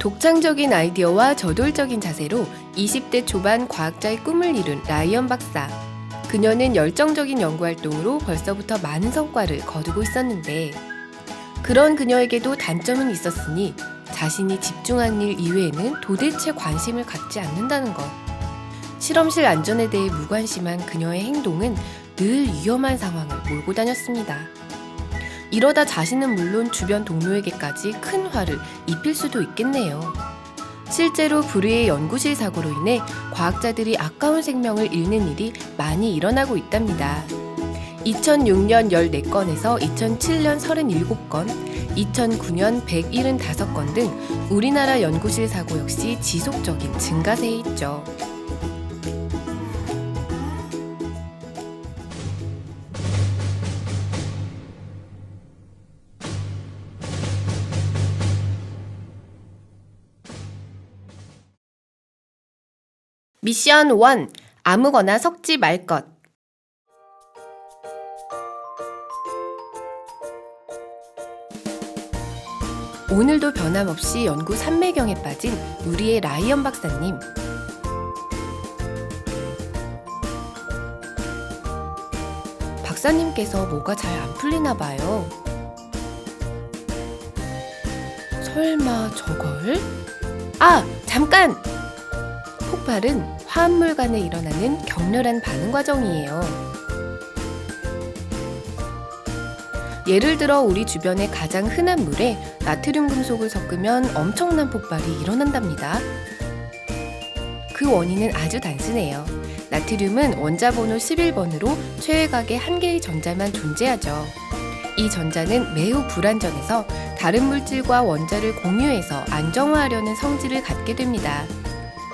독창적인 아이디어와 저돌적인 자세로 20대 초반 과학자의 꿈을 이룬 라이언 박사. 그녀는 열정적인 연구활동으로 벌써부터 많은 성과를 거두고 있었는데, 그런 그녀에게도 단점은 있었으니 자신이 집중한 일 이외에는 도대체 관심을 갖지 않는다는 것. 실험실 안전에 대해 무관심한 그녀의 행동은 늘 위험한 상황을 몰고 다녔습니다. 이러다 자신은 물론 주변 동료에게까지 큰 화를 입힐 수도 있겠네요. 실제로 불의의 연구실 사고로 인해 과학자들이 아까운 생명을 잃는 일이 많이 일어나고 있답니다. 2006년 14건에서 2007년 37건, 2009년 175건 등 우리나라 연구실 사고 역시 지속적인 증가세에 있죠. 미션 1. 아무거나 섞지 말 것. 오늘도 변함없이 연구 삼매경에 빠진 우리의 라이언 박사님. 박사님께서 뭐가 잘 안 풀리나 봐요. 설마 저걸? 아, 잠깐! 폭발은 화합물 간에 일어나는 격렬한 반응 과정이에요. 예를 들어 우리 주변의 가장 흔한 물에 나트륨 금속을 섞으면 엄청난 폭발이 일어난답니다. 그 원인은 아주 단순해요. 나트륨은 원자 번호 11번으로 최외각에 한 개의 전자만 존재하죠. 이 전자는 매우 불안전해서 다른 물질과 원자를 공유해서 안정화하려는 성질을 갖게 됩니다.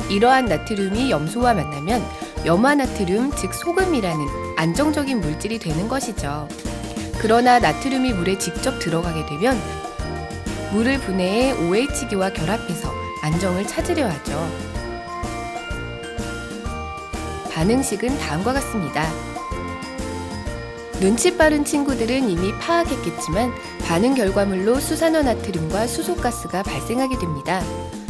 이러한 나트륨이 염소와 만나면 염화나트륨, 즉 소금이라는 안정적인 물질이 되는 것이죠. 그러나 나트륨이 물에 직접 들어가게 되면 물을 분해해 OH기와 결합해서 안정을 찾으려 하죠. 반응식은 다음과 같습니다. 눈치 빠른 친구들은 이미 파악했겠지만 반응 결과물로 수산화나트륨과 수소가스가 발생하게 됩니다.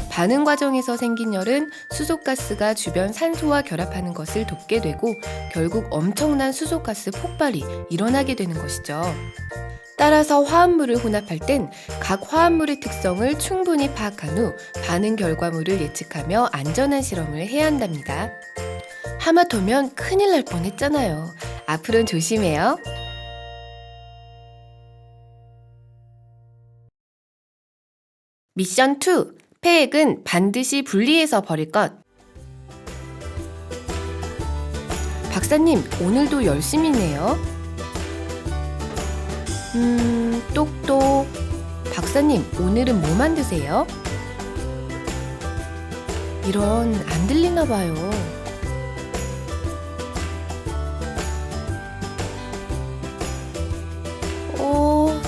반응 과정에서 생긴 열은 수소가스가 주변 산소와 결합하는 것을 돕게 되고 결국 엄청난 수소가스 폭발이 일어나게 되는 것이죠. 따라서 화합물을 혼합할 땐 각 화합물의 특성을 충분히 파악한 후 반응 결과물을 예측하며 안전한 실험을 해야 한답니다. 하마터면 큰일 날 뻔했잖아요. 앞으로는 조심해요. 미션 2. 폐액은 반드시 분리해서 버릴 것. 박사님, 오늘도 열심히네요. 똑똑. 박사님, 오늘은 뭐 만드세요? 이런, 안 들리나 봐요.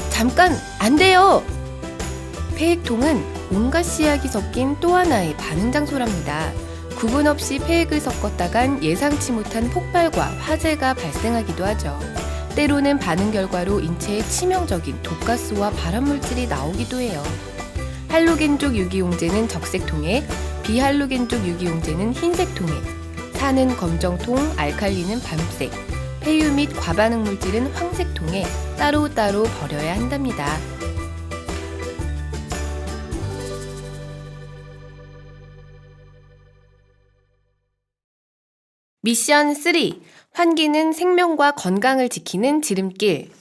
잠깐, 안 돼요! 폐액통은 온갖 씨약이 섞인 또 하나의 반응 장소랍니다. 구분 없이 폐액을 섞었다간 예상치 못한 폭발과 화재가 발생하기도 하죠. 때로는 반응 결과로 인체에 치명적인 독가스와 발암물질이 나오기도 해요. 할로겐족 유기용제는 적색통에, 비할로겐족 유기용제는 흰색통에, 산은 검정통, 알칼리는 밤색, 폐유 및 과반응 물질은 황색통에 따로따로 버려야 한답니다. 미션 3. 환기는 생명과 건강을 지키는 지름길.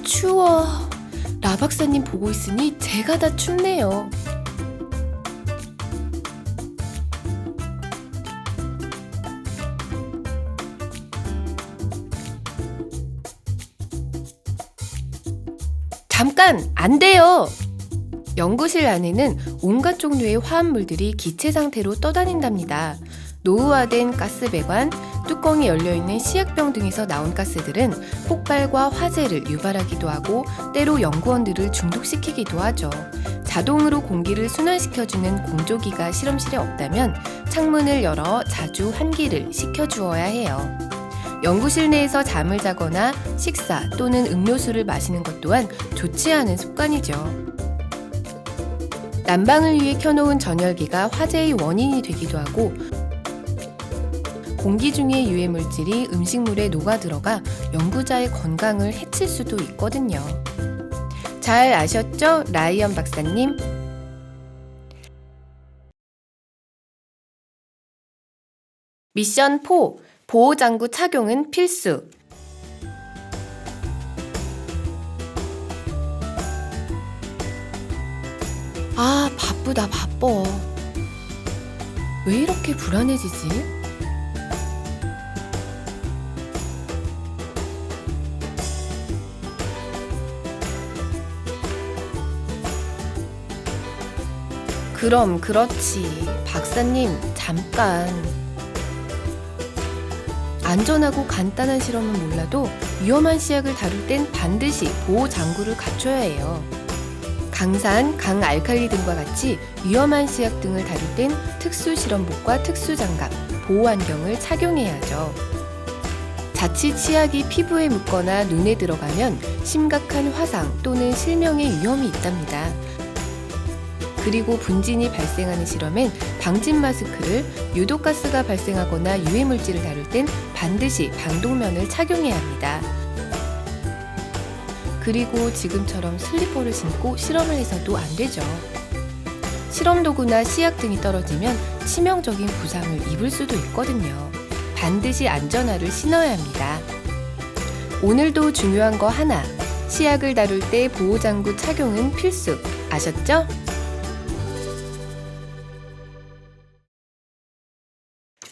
추워. 라 박사님 보고 있으니 제가 다 춥네요. 잠깐! 안 돼요! 연구실 안에는 온갖 종류의 화합물들이 기체 상태로 떠다닌답니다. 노후화된 가스 배관, 뚜껑이 열려있는 시약병 등에서 나온 가스들은 폭발과 화재를 유발하기도 하고 때로 연구원들을 중독시키기도 하죠. 자동으로 공기를 순환시켜주는 공조기가 실험실에 없다면 창문을 열어 자주 환기를 시켜주어야 해요. 연구실 내에서 잠을 자거나 식사 또는 음료수를 마시는 것 또한 좋지 않은 습관이죠. 난방을 위해 켜놓은 전열기가 화재의 원인이 되기도 하고, 공기 중의 유해물질이 음식물에 녹아들어가 연구자의 건강을 해칠 수도 있거든요. 잘 아셨죠, 라이언 박사님? 미션 4. 보호장구 착용은 필수. 아, 바쁘다, 바빠. 왜 이렇게 불안해지지? 그럼 그렇지. 박사님, 잠깐. 안전하고 간단한 실험은 몰라도 위험한 시약을 다룰 땐 반드시 보호 장구를 갖춰야 해요. 강산, 강알칼리 등과 같이 위험한 시약 등을 다룰 땐 특수 실험복과 특수 장갑, 보호 안경을 착용해야죠. 자칫 치약이 피부에 묻거나 눈에 들어가면 심각한 화상 또는 실명의 위험이 있답니다. 그리고 분진이 발생하는 실험엔 방진 마스크를, 유독가스가 발생하거나 유해물질을 다룰 땐 반드시 방독면을 착용해야 합니다. 그리고 지금처럼 슬리퍼를 신고 실험을 해서도 안 되죠. 실험 도구나 시약 등이 떨어지면 치명적인 부상을 입을 수도 있거든요. 반드시 안전화를 신어야 합니다. 오늘도 중요한 거 하나, 시약을 다룰 때 보호장구 착용은 필수. 아셨죠?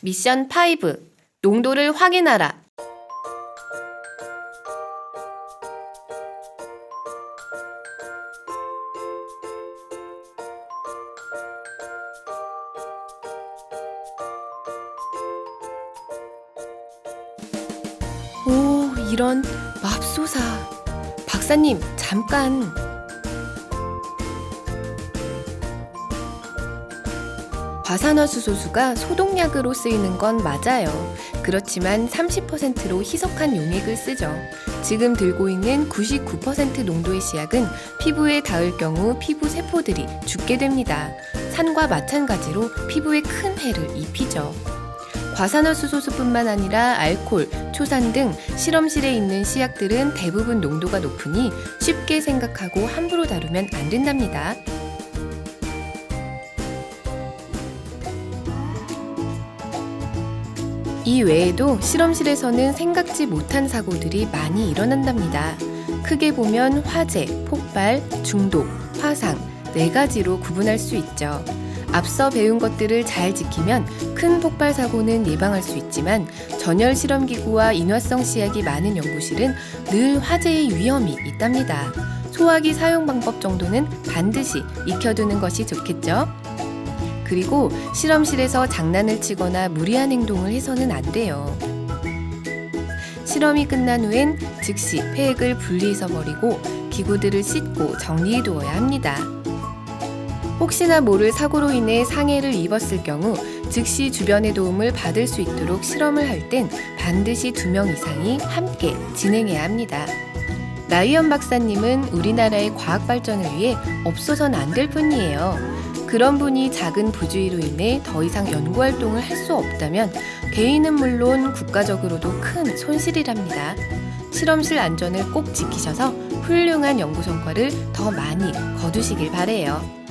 미션 5. 농도를 확인하라. 오, 이런 맙소사. 박사님, 잠깐. 과산화수소수가 소독약으로 쓰이는 건 맞아요. 그렇지만 30%로 희석한 용액을 쓰죠. 지금 들고 있는 99% 농도의 시약은 피부에 닿을 경우 피부 세포들이 죽게 됩니다. 산과 마찬가지로 피부에 큰 해를 입히죠. 과산화수소수뿐만 아니라 알코올, 초산 등 실험실에 있는 시약들은 대부분 농도가 높으니 쉽게 생각하고 함부로 다루면 안 된답니다. 이 외에도 실험실에서는 생각지 못한 사고들이 많이 일어난답니다. 크게 보면 화재, 폭발, 중독, 화상 4가지로 구분할 수 있죠. 앞서 배운 것들을 잘 지키면 큰 폭발 사고는 예방할 수 있지만 전열 실험기구와 인화성 시약이 많은 연구실은 늘 화재의 위험이 있답니다. 소화기 사용 방법 정도는 반드시 익혀두는 것이 좋겠죠. 그리고 실험실에서 장난을 치거나 무리한 행동을 해서는 안 돼요. 실험이 끝난 후엔 즉시 폐액을 분리해서 버리고 기구들을 씻고 정리해 두어야 합니다. 혹시나 모를 사고로 인해 상해를 입었을 경우 즉시 주변의 도움을 받을 수 있도록 실험을 할 땐 반드시 2명 이상이 함께 진행해야 합니다. 라이언 박사님은 우리나라의 과학 발전을 위해 없어선 안 될 분이에요. 그런 분이 작은 부주의로 인해 더 이상 연구 활동을 할 수 없다면 개인은 물론 국가적으로도 큰 손실이랍니다. 실험실 안전을 꼭 지키셔서 훌륭한 연구 성과를 더 많이 거두시길 바래요.